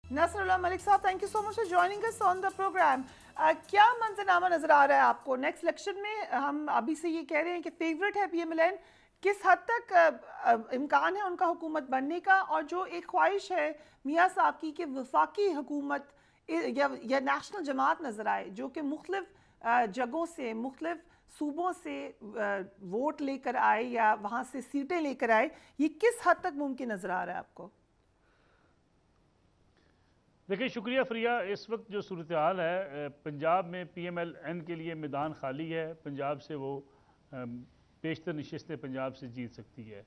Nasrallah Malik sahab, thank you so much for joining us on the program. क्या मंजरनामा नजर आ रहा है आपको नेक्स्ट इलेक्शन में? हम अभी से ये कह रहे हैं कि फेवरेट है पीएमएलएन, किस हद तक इम्कान है उनका हुकूमत बनने का, और जो एक ख्वाहिश है मियाँ साहब की कि वफाकी हुकूमत या नेशनल जमात नज़र आए जो कि मुख्तलिफ जगहों से, मुख्तलिफ सूबों से वोट लेकर आए या वहाँ से सीटें लेकर आए, ये किस हद तक मुमकिन नज़र आ रहा है आपको? देखिए, शुक्रिया फरिया। इस वक्त जो सूरत हाल है पंजाब में पीएमएलएन के लिए मैदान खाली है। पंजाब से वो बेशतर नशिस्तें पंजाब से जीत सकती है।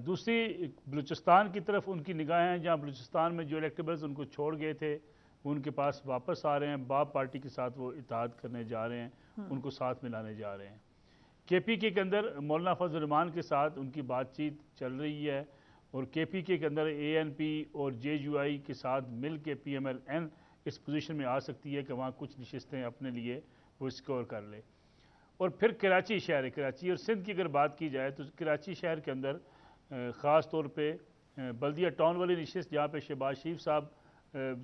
दूसरी बलूचिस्तान की तरफ उनकी निगाहें हैं, जहाँ बलूचिस्तान में जो इलेक्टेबल्स उनको छोड़ गए थे वो उनके पास वापस आ रहे हैं। बाप पार्टी के साथ वो इत्तेहाद करने जा रहे हैं, उनको साथ मिलाने जा रहे हैं। केपीके के अंदर मौलाना फजल रहमान के साथ उनकी बातचीत चल रही है, और केपीके के अंदर एएनपी और जेयूआई के साथ मिल के पीएमएलएन इस पोजीशन में आ सकती है कि वहाँ कुछ नशिस्तें अपने लिए वो स्कोर कर ले। और फिर कराची शहर, कराची और सिंध की अगर बात की जाए तो कराची शहर के अंदर ख़ास तौर पे बल्दिया टाउन वाली नशिस्त, जहाँ पे शहबाज शरीफ साहब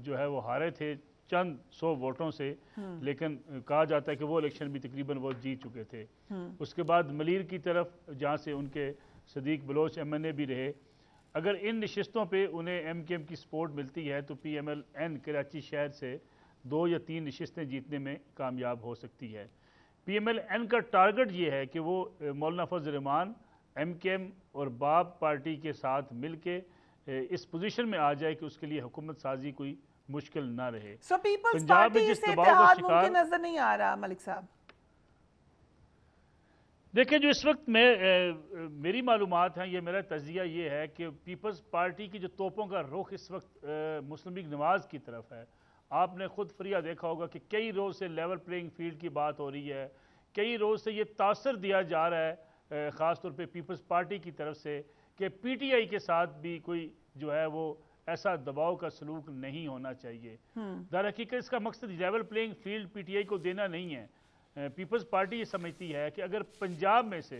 जो है वो हारे थे चंद 100 वोटों से, लेकिन कहा जाता है कि वो इलेक्शन भी तकरीबन वो जीत चुके थे। उसके बाद मलीर की तरफ, जहाँ से उनके सदीक बलोच एमएनए भी रहे, अगर इन नशिस्तों पे उन्हें एमकेएम की सपोर्ट मिलती है तो पीएमएलएन कराची शहर से 2 या 3 नशिस्तें जीतने में कामयाब हो सकती है। पीएमएलएन का टारगेट ये है कि वो मौलाना फजल रहमान, एमकेएम और बाप पार्टी के साथ मिलके इस पोजीशन में आ जाए कि उसके लिए हुकूमत साजी कोई मुश्किल ना रहे। पीपल्स पंजाब में पार्टी जिस से दबाव का इत्तेहाद शिकार, मुमकिन नजर नहीं आ रहा मलिक साहब। देखिए, जो इस वक्त मेरी मालूमात हैं, ये मेरा तजिया ये है कि पीपल्स पार्टी की जो तोपों का रुख इस वक्त मुस्लिम लीग नवाज की तरफ है। आपने खुद फरिया देखा होगा कि कई रोज़ से लेवल प्लेइंग फील्ड की बात हो रही है, कई रोज़ से ये तासर दिया जा रहा है ख़ास तौर पे पीपल्स पार्टी की तरफ से कि पीटीआई के साथ भी कोई जो है वो ऐसा दबाव का सलूक नहीं होना चाहिए। दर हकीकत इसका मकसद लेवल प्लेइंग फील्ड पीटीआई को देना नहीं है। पीपल्स पार्टी ये समझती है कि अगर पंजाब में से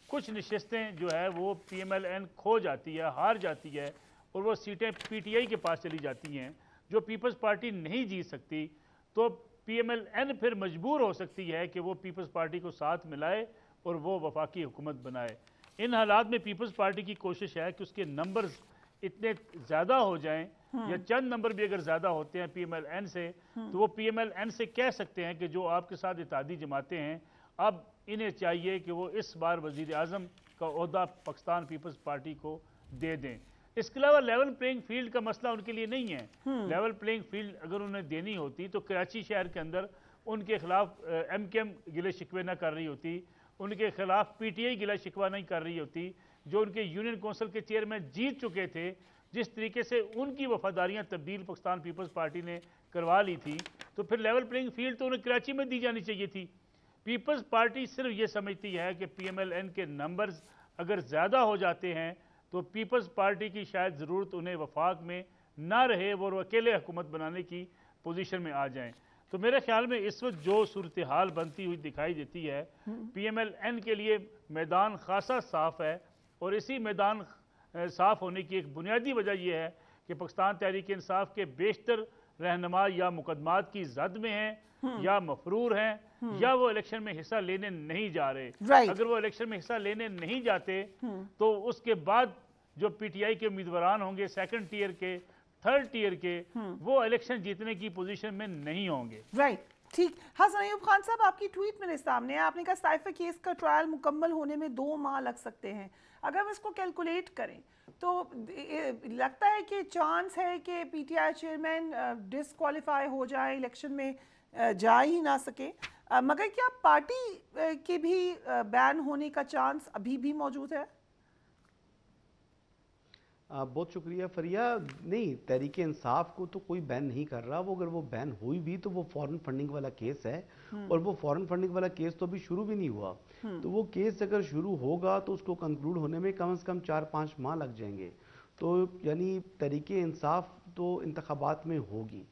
कुछ नशिस्तें जो है वो पीएमएलएन खो जाती है, हार जाती है, और वो सीटें पीटीआई के पास चली जाती हैं जो पीपल्स पार्टी नहीं जीत सकती, तो पीएमएलएन फिर मजबूर हो सकती है कि वो पीपल्स पार्टी को साथ मिलाए और वो वफाकी हुकूमत बनाए। इन हालात में पीपल्स पार्टी की कोशिश है कि उसके नंबर्स इतने ज़्यादा हो जाएं, या चंद नंबर भी अगर ज़्यादा होते हैं पीएमएलएन से, तो वो पीएमएलएन से कह सकते हैं कि जो आपके साथ इत्तेहादी जमातें हैं, अब इन्हें चाहिए कि वो इस बार वज़ीर आज़म का ओहदा पाकिस्तान पीपल्स पार्टी को दे दें। इसके अलावा लेवल प्लेइंग फील्ड का मसला उनके लिए नहीं है। लेवल प्लेइंग फील्ड अगर उन्हें देनी होती तो कराची शहर के अंदर उनके खिलाफ एमकेएम गिले शिकवे न कर रही होती, उनके खिलाफ पीटीआई गिला शिकवा नहीं कर रही होती, जो उनके यूनियन कौंसिल के चेयरमैन जीत चुके थे। जिस तरीके से उनकी वफादारियां तब्दील पाकिस्तान पीपल्स पार्टी ने करवा ली थी, तो फिर लेवल प्लेइंग फील्ड तो उन्हें कराची में दी जानी चाहिए थी। पीपल्स पार्टी सिर्फ ये समझती है कि पीएमएलएन के नंबर्स अगर ज़्यादा हो जाते हैं तो पीपल्स पार्टी की शायद ज़रूरत उन्हें वफाक में ना रहे, वो अकेले हुकूमत बनाने की पोजीशन में आ जाएं। तो मेरे ख्याल में इस वक्त जो सूरत हाल बनती हुई दिखाई देती है, पीएमएलएन के लिए मैदान खासा साफ है, और इसी मैदान साफ होने की एक बुनियादी वजह यह है कि पाकिस्तान तहरीक इंसाफ के बेशतर रहनुमा या मुकदमात की जद में हैं, या मफरूर हैं, या वो इलेक्शन में हिस्सा लेने नहीं जा रहे। अगर वो इलेक्शन में हिस्सा लेने नहीं जाते तो उसके बाद जो पीटीआई के उम्मीदवार होंगे सेकंड टीयर के, थर्ड टीयर के, वो इलेक्शन जीतने की पोजीशन में नहीं होंगे। ठीक। हसन अयूब खान साहब, आपकी ट्वीट मेरे सामने है, आपने कहा साइफर केस का ट्रायल मुकम्मल होने में 2 माह लग सकते हैं। अगर हम इसको कैलकुलेट करें तो लगता है कि चांस है कि पीटीआई चेयरमैन डिसक्वालीफाई हो जाए, इलेक्शन में जा ही ना सके, मगर क्या पार्टी के भी बैन होने का चांस अभी भी मौजूद है? बहुत शुक्रिया फरिया। नहीं, तहरीक इंसाफ को तो कोई बैन नहीं कर रहा। वो अगर वो बैन हुई भी तो वो फॉरेन फंडिंग वाला केस है, और वो फॉरेन फंडिंग वाला केस तो अभी शुरू भी नहीं हुआ। तो वो केस अगर शुरू होगा तो उसको कंक्लूड होने में कम से कम 4-5 माह लग जाएंगे। तो यानी तहरीक इंसाफ तो इंतखाबात में होगी,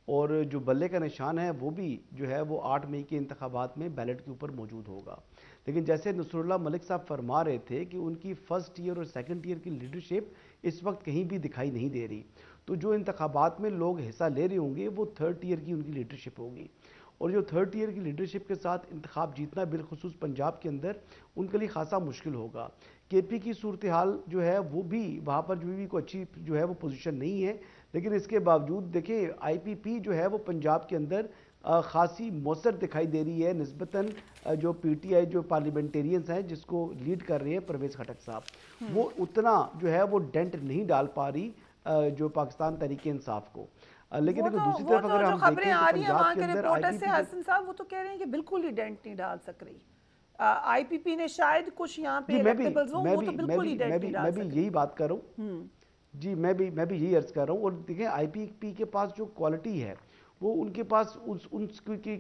और जो बल्ले का निशान है वो भी जो है वो 8 मई के इंतखाबात में बैलेट के ऊपर मौजूद होगा। लेकिन जैसे नसरुल्लाह मलिक साहब फरमा रहे थे कि उनकी फर्स्ट ईयर और सेकंड ईयर की लीडरशिप इस वक्त कहीं भी दिखाई नहीं दे रही, تو جو انتخابات میں لوگ حصہ لے رہے ہوں گے وہ تھرڈ ٹیئر کی ان کی لیڈرشپ ہوگی، اور جو تھرڈ ٹیئر کی لیڈرشپ کے ساتھ انتخاب جیتنا بالخصوص پنجاب کے اندر ان کے لیے خاصا مشکل ہوگا۔ کے پی کی صورتحال جو ہے وہ بھی وہاں پر جو بھی کوئی اچھی جو ہے وہ پوزیشن نہیں ہے، لیکن اس کے باوجود دیکھیں آئی پی پی جو ہے وہ پنجاب کے اندر خاصی مؤثر دکھائی دے رہی ہے نسبتاً جو پی ٹی آئی جو پارلیمنٹیرینز ہیں جس کو لیڈ کر رہے ہیں پرویز خٹک صاحب، وہ اتنا جو ہے وہ ڈینٹ نہیں ڈال پا رہی جو پاکستان تحریک انصاف کو۔ لیکن دوسری طرف اگر ہم دیکھیں تو پنجاب کے اندر آئی پی پی حسن صاحب وہ تو کہہ رہے ہیں کہ بالکل ہی ڈینٹ نہیں ڈال سک رہی آئی پی پی نے، شاید کچھ یہاں پہ الیکٹیبلز ہوں وہ تو بالکل ہی ڈینٹ نہیں ڈال سک رہی۔ میں بھی یہی بات کر رہا ہوں جی، میں بھی یہی عرض کر رہا ہوں، اور دیکھیں آئی پی پی کے پاس جو کوالٹی ہے وہ ان کے پاس ان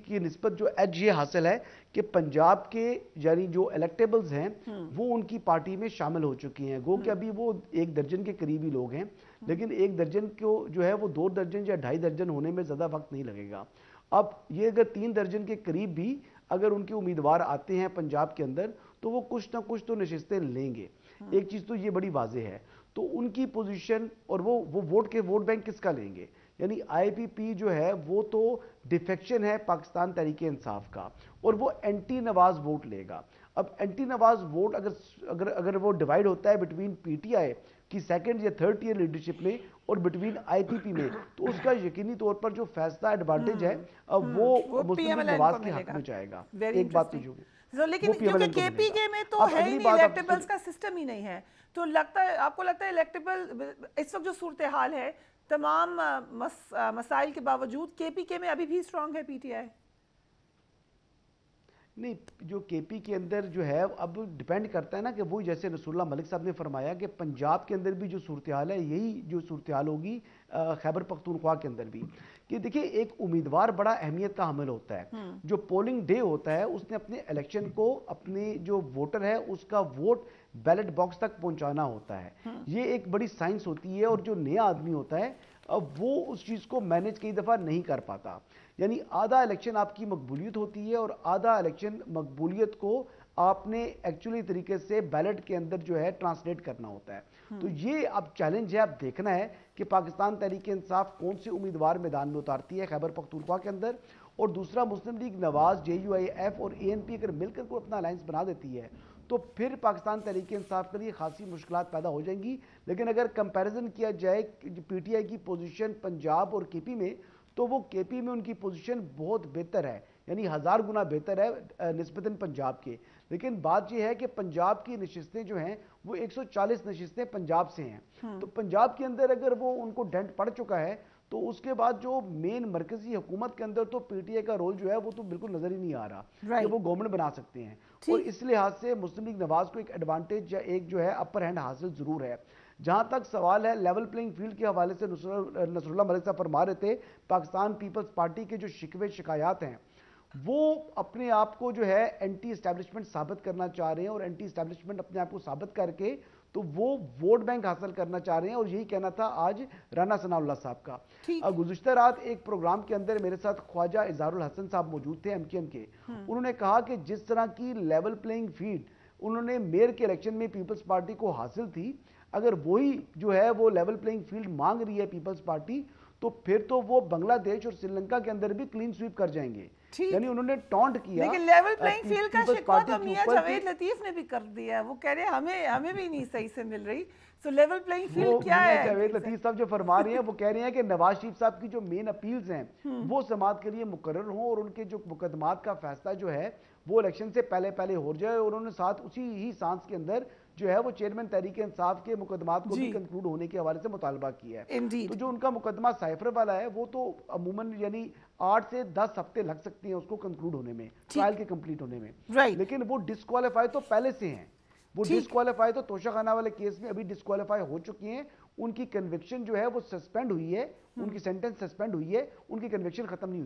کی نسبت جو ایج یہ حاصل ہے کہ پنجاب کے یعنی جو الیکٹیبلز ہیں وہ ان کی پارٹی میں شامل ہو چکی ہیں، گو کہ ابھی وہ 1 درجن کے قریبی لوگ ہیں، لیکن 1 درجن کو جو ہے وہ 2 درجن یا 2.5 درجن ہونے میں زیادہ وقت نہیں لگے گا۔ اب یہ اگر 3 درجن کے قریب بھی اگر ان کے امیدوار آتے ہیں پنجاب کے اندر تو وہ کچھ نہ کچھ تو نشستیں لیں گے، ایک چیز تو یہ بڑی واضح ہے۔ تو ان کی پوزیشن اور وہ ووٹ بینک کس کا لیں گے؟ یعنی آئی پی پی جو ہے وہ تو ڈیفیکشن ہے پاکستان تحریک انصاف کا، اور وہ اینٹی نواز ووٹ لے گا۔ اب اینٹی نواز ووٹ اگر وہ ڈیوائیڈ ہوتا ہے بٹوین پی ٹی آئی کی سیکنڈ یا تھرڈ ٹیئر لیڈرشپ میں اور بٹوین آئی پی پی میں، تو اس کا یقینی طور پر جو فیصلہ ایڈوانٹیج ہے وہ مسلم لیگ نواز کے حق میں جائے گا۔ ایک بات تو جو لیکن کیونکہ کے پی کے میں تو ہے ہی نہیں، الیکٹیبلز کا سسٹم ہی نہیں ہے، تو لگتا ہے آپ کو لگتا ہے الیکٹیبل اس وقت جو صورتحال ہے تمام مسائل کے باوجود کے پی کے میں ابھی بھی اسٹرانگ ہے پی ٹی آئی؟ نہیں، جو کے پی کے اندر جو ہے اب ڈیپینڈ کرتا ہے نا کہ وہ جیسے رسول اللہ ملک صاحب نے فرمایا کہ پنجاب کے اندر بھی جو صورتحال ہے یہی جو صورتحال ہوگی خیبر پختونخوا کے اندر بھی، کہ دیکھیں ایک امیدوار بڑا اہمیت کا حامل ہوتا ہے، جو پولنگ ڈے ہوتا ہے اس نے اپنے الیکشن کو اپنے جو ووٹر ہے اس کا ووٹ بیلٹ باکس تک پہنچانا ہوتا ہے، یہ ایک بڑی سائنس ہوتی ہے، اور جو نیا آدمی ہوتا ہے وہ اس چیز کو مینج کئی دفعہ نہیں کر پاتا، یعنی آدھا الیکشن آپ کی مقبولیت ہوتی ہے اور آدھا الیکشن مقبولیت کو آپ نے ایکچولی طریقے سے بیلٹ کے اندر جو ہے ٹرانسلیٹ کرنا ہوتا ہے۔ تو یہ اب چیلنج ہے، اب دیکھنا ہے کہ پاکستان تحریک انصاف کون سے امیدوار میدان میں اتارتی ہے خیبر پختونخوا کے اندر، اور دوسرا Muslim League Nawaz, J U I F اور اے این پی اگر مل کر کو اپنا الائنس بنا دیتی ہے تو پھر پاکستان تحریک انصاف کے لیے خاصی مشکلات پیدا ہو جائیں گی۔ لیکن اگر کمپیریزن کیا جائے پی ٹی آئی کی پوزیشن پنجاب اور کے پی میں، تو وہ کے پی میں ان کی پوزیشن بہت بہتر ہے، یعنی 1000 گنا بہتر ہے نسبتاً پنجاب کے۔ لیکن بات یہ ہے کہ پنجاب کی نشستیں جو ہیں وہ 140 نشستیں پنجاب سے ہیں، تو پنجاب کے اندر اگر وہ ان کو ڈنٹ پڑ چکا ہے تو اس کے بعد جو مین مرکزی حکومت کے اندر تو پی ٹی آئی کا رول جو ہے وہ تو بالکل نظر ہی نہیں آ رہا کہ وہ گورنمنٹ بنا سکتے ہیں، اور اس لحاظ سے مسلم لیگ نواز کو ایک ایڈوانٹیج یا ایک جو ہے اپر ہینڈ حاصل ضرور ہے۔ جہاں تک سوال ہے لیول پلینگ فیلڈ کے حوالے سے نصر اللہ ملک صاحب فرما رہے تھے پاکستان پیپلز پارٹی کے جو شکوے شکایات ہیں وہ اپنے آپ کو جو ہے اینٹی اسٹیبلشمنٹ ثابت کرنا چاہ رہے ہیں، اور اینٹی اسٹیبلشمنٹ اپنے آپ کو ثابت کر کے تو وہ ووٹ بینک حاصل کرنا چاہ رہے ہیں، اور یہی کہنا تھا آج رانا ثناء اللہ صاحب کا۔ گزشتہ رات ایک پروگرام کے اندر میرے ساتھ خواجہ اظہار الحسن صاحب موجود تھے MKM کے، انہوں نے کہا کہ جس طرح کی لیول پلینگ فیلڈ انہوں نے میئر کے الیکشن میں پیپلز پارٹی کو حاصل تھی، اگر وہی جو ہے وہ لیول پلینگ فیلڈ مانگ رہی ہے پیپلز پارٹی تو پھر تو وہ بنگلہ دیش اور سری لنکا کے اندر بھی کلین سویپ کر جائیں گے، یعنی انہوں نے ٹونٹ کیا۔ لیکن لیول پلینگ فیلڈ کا شکوہ تو میاں جاوید لطیف نے بھی کر دیا ہے، وہ کہہ رہے ہیں ہمیں بھی نہیں صحیح سے مل رہی، سو لیول پلینگ فیلڈ کیا ہے؟ جاوید لطیف صاحب جو فرما رہے ہیں وہ کہہ رہے ہیں کہ نواز شریف صاحب کی جو مین اپیلز ہیں وہ سماعت کے لیے مقرر ہوں، اور ان کے جو مقدمات کا فیصلہ جو ہے وہ الیکشن سے پہلے ہو جائے، اور انہوں نے ساتھ اسی ہی سانس کے اندر جو ہے وہ چیئرمین تحریک انصاف کے مقدمات کو بھی کنکلوڈ ہونے کے حوالے سے مطالبہ کیا ہے۔ تو جو ان کا مقدمہ سائفر والا ہے وہ تو عموماً یعنی 8 سے 10 ہفتے لگ سکتے ہیں اس کو کنکلوڈ ہونے میں، ٹرائل کے کمپلیٹ ہونے میں، لیکن وہ ڈسکوالیفائی تو پہلے سے ہیں، وہ ڈسکوالیفائی تو توشہ خانہ والے کیس میں ابھی ڈسکوالیفائی ہو چکی ہیں، ان کی کنوکشن جو ہے وہ سسپینڈ ہوئی ہے، ان کی سینٹنس سسپینڈ ہوئی ہے، ان کی کنوکشن ختم نہیں ہوئی۔